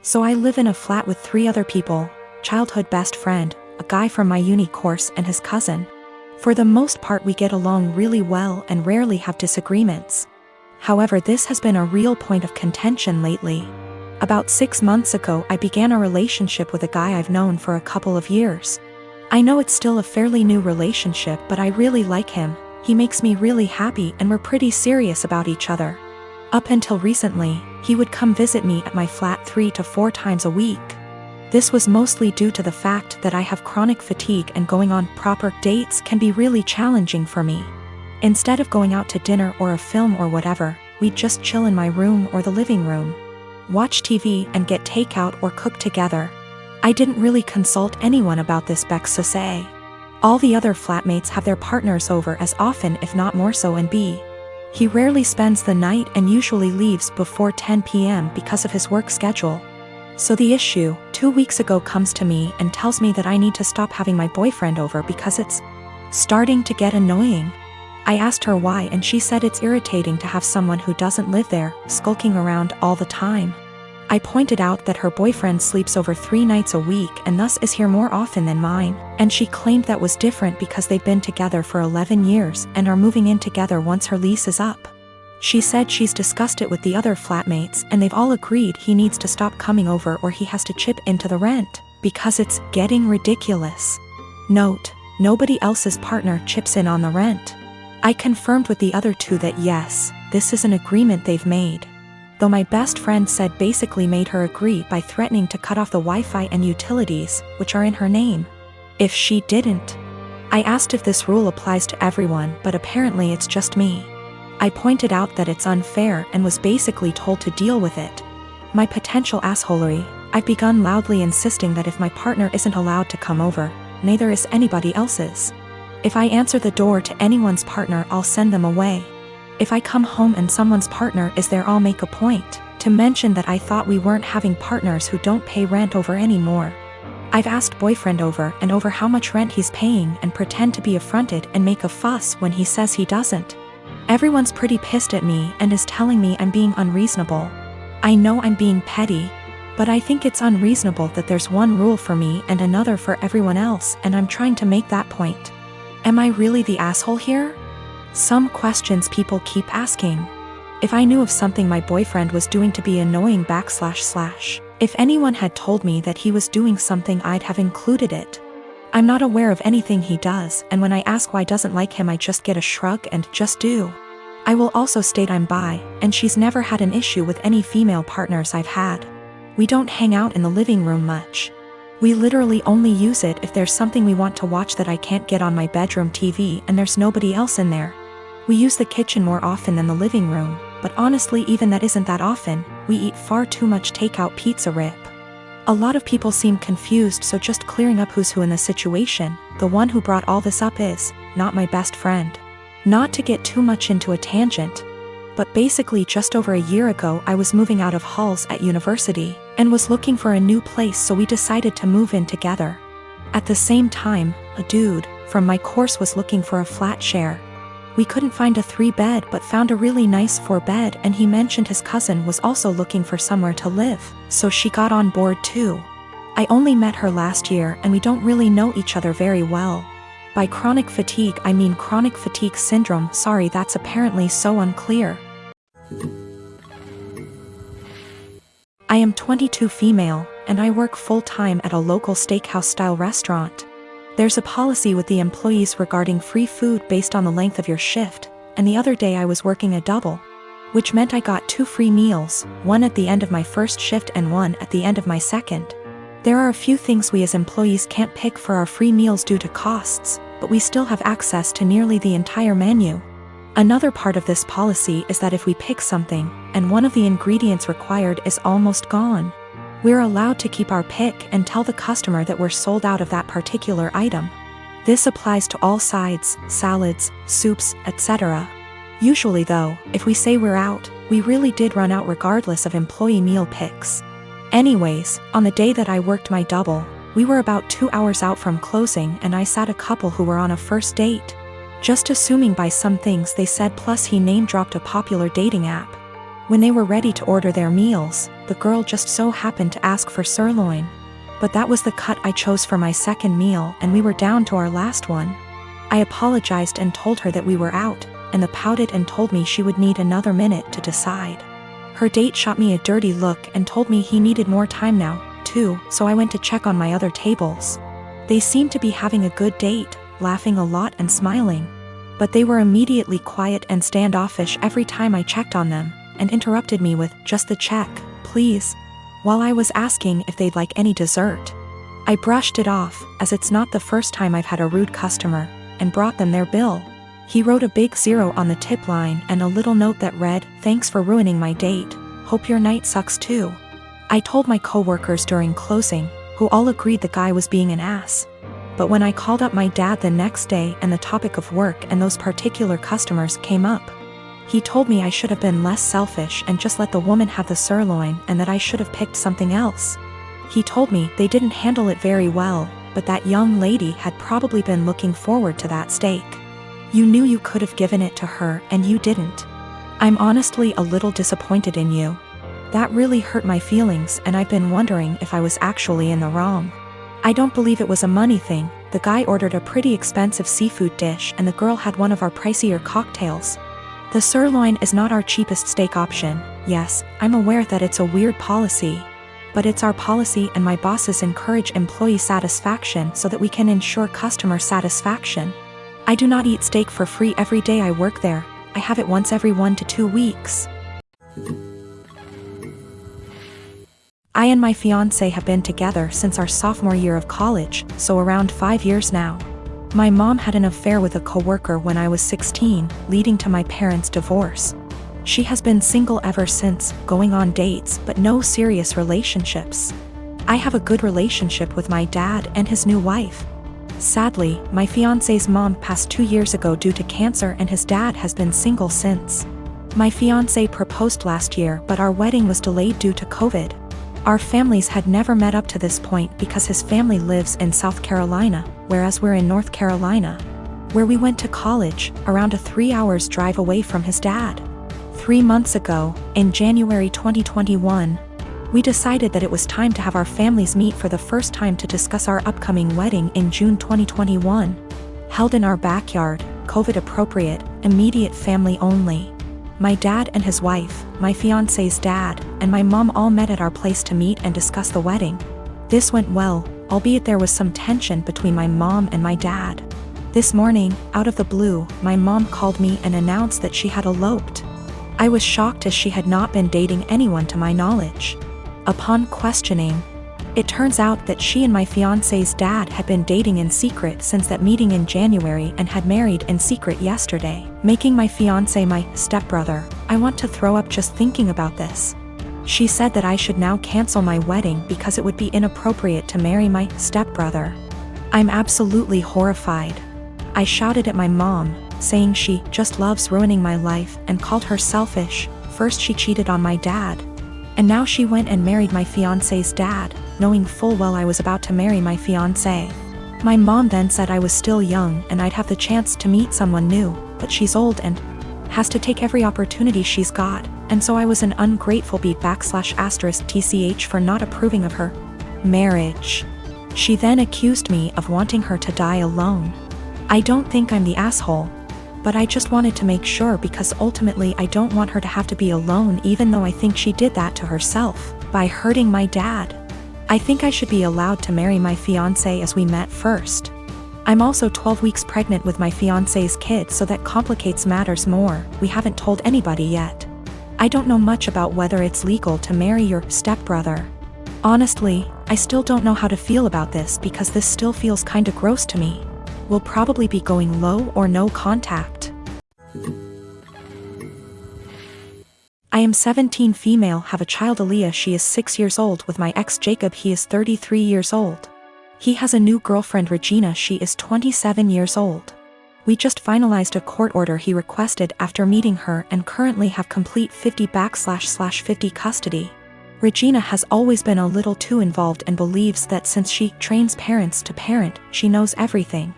So I live in a flat with 3 other people: childhood best friend, a guy from my uni course, and his cousin. For the most part we get along really well and rarely have disagreements. However, this has been a real point of contention lately. About 6 months ago I began a relationship with a guy I've known for a couple of years. I know it's still a fairly new relationship, but I really like him. He makes me really happy and we're pretty serious about each other. Up until recently, he would come visit me at my flat 3 to 4 times a week. This was mostly due to the fact that I have chronic fatigue and going on proper dates can be really challenging for me. Instead of going out to dinner or a film or whatever, we'd just chill in my room or the living room, watch TV and get takeout or cook together. I didn't really consult anyone about this because all the other flatmates have their partners over as often if not more so, and he rarely spends the night and usually leaves before 10 p.m. because of his work schedule. So the issue, 2 weeks ago, comes to me and tells me that I need to stop having my boyfriend over because it's starting to get annoying. I asked her why and she said it's irritating to have someone who doesn't live there skulking around all the time. I pointed out that her boyfriend sleeps over 3 nights a week and thus is here more often than mine, and she claimed that was different because they've been together for 11 years and are moving in together once her lease is up. She said she's discussed it with the other flatmates and they've all agreed he needs to stop coming over or he has to chip into the rent, because it's getting ridiculous. Note: nobody else's partner chips in on the rent. I confirmed with the other 2 that yes, this is an agreement they've made. Though my best friend said basically made her agree by threatening to cut off the Wi-Fi and utilities, which are in her name, if she didn't. I asked if this rule applies to everyone, but apparently it's just me. I pointed out that it's unfair and was basically told to deal with it. My potential assholery, I've begun loudly insisting that if my partner isn't allowed to come over, neither is anybody else's. If I answer the door to anyone's partner, I'll send them away. If I come home and someone's partner is there, I'll make a point to mention that I thought we weren't having partners who don't pay rent over anymore. I've asked boyfriend over and over how much rent he's paying and pretend to be affronted and make a fuss when he says he doesn't. Everyone's pretty pissed at me and is telling me I'm being unreasonable. I know I'm being petty, but I think it's unreasonable that there's one rule for me and another for everyone else, and I'm trying to make that point. Am I really the asshole here? Some questions people keep asking. If I knew of something my boyfriend was doing to be annoying / if anyone had told me that he was doing something, I'd have included it. I'm not aware of anything he does, and when I ask why I doesn't like him, I just get a shrug and just do. I will also state I'm bi, and she's never had an issue with any female partners I've had. We don't hang out in the living room much. We literally only use it if there's something we want to watch that I can't get on my bedroom TV and there's nobody else in there. We use the kitchen more often than the living room, but honestly even that isn't that often. We eat far too much takeout pizza rip. A lot of people seem confused, so just clearing up who's who in the situation. The one who brought all this up is not my best friend. Not to get too much into a tangent, but basically just over a year ago I was moving out of halls at university and was looking for a new place, so we decided to move in together. At the same time, a dude from my course was looking for a flat share. We couldn't find a 3-bed but found a really nice 4-bed, and he mentioned his cousin was also looking for somewhere to live, so she got on board too. I only met her last year and we don't really know each other very well. By chronic fatigue I mean chronic fatigue syndrome. Sorry, that's apparently so unclear. I am 22, female, and I work full-time at a local steakhouse-style restaurant. There's a policy with the employees regarding free food based on the length of your shift, and the other day I was working a double, which meant I got 2 free meals, one at the end of my first shift and one at the end of my second. There are a few things we as employees can't pick for our free meals due to costs, but we still have access to nearly the entire menu. Another part of this policy is that if we pick something, and one of the ingredients required is almost gone, we're allowed to keep our pick and tell the customer that we're sold out of that particular item. This applies to all sides, salads, soups, etc. Usually though, if we say we're out, we really did run out regardless of employee meal picks. Anyways, on the day that I worked my double, we were about 2 hours out from closing and I sat a couple who were on a first date. Just assuming by some things they said, plus he name dropped a popular dating app. When they were ready to order their meals, the girl just so happened to ask for sirloin. But that was the cut I chose for my second meal, and we were down to our last one. I apologized and told her that we were out, and the pouted and told me she would need another minute to decide. Her date shot me a dirty look and told me he needed more time now, too, so I went to check on my other tables. They seemed to be having a good date, laughing a lot and smiling. But they were immediately quiet and standoffish every time I checked on them, and interrupted me with, "Just the check, please," while I was asking if they'd like any dessert. I brushed it off, as it's not the first time I've had a rude customer, and brought them their bill. He wrote a big 0 on the tip line and a little note that read, "Thanks for ruining my date. Hope your night sucks too." I told my coworkers during closing, who all agreed the guy was being an ass. But when I called up my dad the next day and the topic of work and those particular customers came up, he told me I should have been less selfish and just let the woman have the sirloin and that I should have picked something else. He told me they didn't handle it very well, but that young lady had probably been looking forward to that steak. "You knew you could have given it to her and you didn't. I'm honestly a little disappointed in you. That really hurt my feelings, and I've been wondering if I was actually in the wrong. I don't believe it was a money thing. The guy ordered a pretty expensive seafood dish and the girl had one of our pricier cocktails. The sirloin is not our cheapest steak option. Yes, I'm aware that it's a weird policy. But it's our policy, and my bosses encourage employee satisfaction so that we can ensure customer satisfaction. I do not eat steak for free every day I work there. I have it once every 1 to 2 weeks. I and my fiancé have been together since our sophomore year of college, so around 5 years now. My mom had an affair with a coworker when I was 16, leading to my parents' divorce. She has been single ever since, going on dates but no serious relationships. I have a good relationship with my dad and his new wife. Sadly, my fiancé's mom passed 2 years ago due to cancer and his dad has been single since. My fiancé proposed last year, but our wedding was delayed due to COVID. Our families had never met up to this point because his family lives in South Carolina, whereas we're in North Carolina, where we went to college, around a 3 hours drive away from his dad. 3 months ago, in January 2021, we decided that it was time to have our families meet for the first time to discuss our upcoming wedding in June 2021. Held in our backyard, COVID appropriate, immediate family only. My dad and his wife, my fiancé's dad, and my mom all met at our place to meet and discuss the wedding. This went well, albeit there was some tension between my mom and my dad. This morning, out of the blue, my mom called me and announced that she had eloped. I was shocked as she had not been dating anyone to my knowledge. Upon questioning, it turns out that she and my fiancé's dad had been dating in secret since that meeting in January and had married in secret yesterday, making my fiancé my stepbrother. I want to throw up just thinking about this. She said that I should now cancel my wedding because it would be inappropriate to marry my stepbrother. I'm absolutely horrified. I shouted at my mom, saying she just loves ruining my life and called her selfish. First she cheated on my dad, and now she went and married my fiancé's dad, knowing full well I was about to marry my fiancé. My mom then said I was still young and I'd have the chance to meet someone new, but she's old and has to take every opportunity she's got, and so I was an ungrateful B\TCH for not approving of her marriage. She then accused me of wanting her to die alone. I don't think I'm the asshole, but I just wanted to make sure because ultimately I don't want her to have to be alone, even though I think she did that to herself by hurting my dad. I think I should be allowed to marry my fiancé as we met first. I'm also 12 weeks pregnant with my fiancé's kid, so that complicates matters more. We haven't told anybody yet. I don't know much about whether it's legal to marry your stepbrother. Honestly, I still don't know how to feel about this because this still feels kinda gross to me. We'll probably be going low or no contact. I am 17, female, have a child Aaliyah. She is 6 years old with my ex Jacob. He is 33 years old. He has a new girlfriend Regina. She is 27 years old. We just finalized a court order he requested after meeting her and currently have complete 50//50 custody. Regina has always been a little too involved and believes that since she trains parents to parent, she knows everything.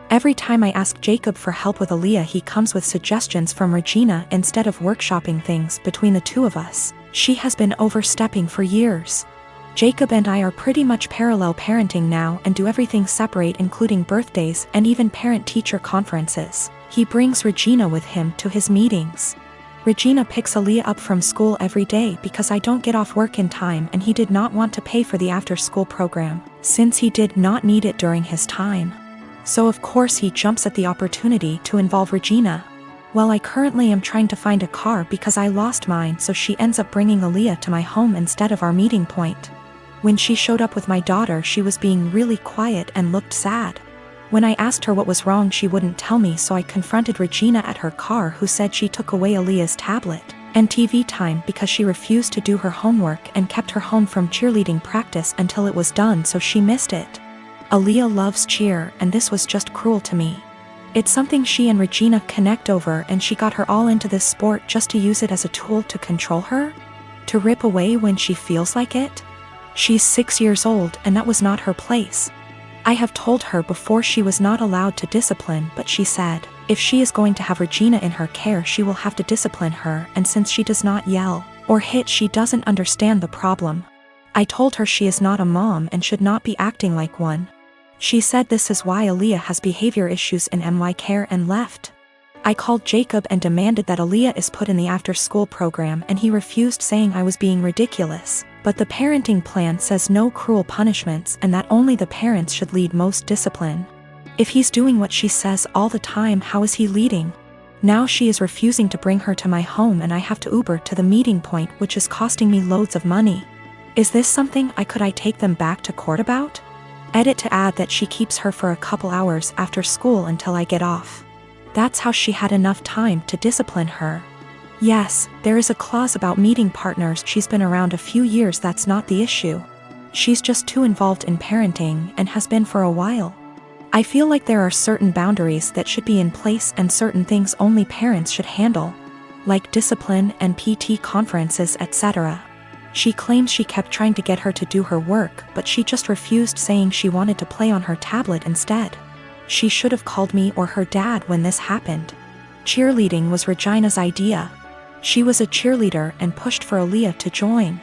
Every time I ask Jacob for help with Aaliyah, he comes with suggestions from Regina instead of workshopping things between the two of us. She has been overstepping for years. Jacob and I are pretty much parallel parenting now and do everything separate, including birthdays and even parent-teacher conferences. He brings Regina with him to his meetings. Regina picks Aaliyah up from school every day because I don't get off work in time, and he did not want to pay for the after-school program, since he did not need it during his time. So of course he jumps at the opportunity to involve Regina. Well, I currently am trying to find a car because I lost mine, so she ends up bringing Aaliyah to my home instead of our meeting point. When she showed up with my daughter, she was being really quiet and looked sad. When I asked her what was wrong, she wouldn't tell me, so I confronted Regina at her car, who said she took away Aaliyah's tablet and TV time because she refused to do her homework and kept her home from cheerleading practice until it was done, so she missed it. Aaliyah loves cheer, and this was just cruel to me. It's something she and Regina connect over, and she got her all into this sport just to use it as a tool to control her? To rip away when she feels like it? She's 6 years old, and that was not her place. I have told her before she was not allowed to discipline, but she said, if she is going to have Regina in her care, she will have to discipline her, and since she does not yell or hit, she doesn't understand the problem. I told her she is not a mom and should not be acting like one. She said this is why Aaliyah has behavior issues in my care and left. I called Jacob and demanded that Aaliyah is put in the after-school program, and he refused, saying I was being ridiculous. But the parenting plan says no cruel punishments and that only the parents should lead most discipline. If he's doing what she says all the time, how is he leading? Now she is refusing to bring her to my home, and I have to Uber to the meeting point, which is costing me loads of money. Is this something I take them back to court about? Edit to add that she keeps her for a couple hours after school until I get off. That's how she had enough time to discipline her. Yes, there is a clause about meeting partners. She's been around a few years, that's not the issue. She's just too involved in parenting and has been for a while. I feel like there are certain boundaries that should be in place and certain things only parents should handle, like discipline and PT conferences, etc. She claims she kept trying to get her to do her work, but she just refused, saying she wanted to play on her tablet instead. She should have called me or her dad when this happened. Cheerleading was Regina's idea. She was a cheerleader and pushed for Aaliyah to join.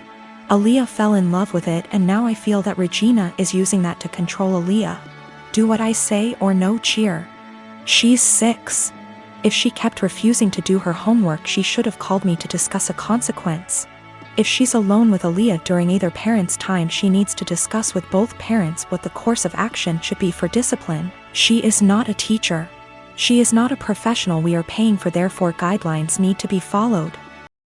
Aaliyah fell in love with it, and now I feel that Regina is using that to control Aaliyah. Do what I say or no cheer. She's 6. If she kept refusing to do her homework, she should have called me to discuss a consequence. If she's alone with Aaliyah during either parent's time, she needs to discuss with both parents what the course of action should be for discipline. She is not a teacher. She is not a professional we are paying for, therefore guidelines need to be followed.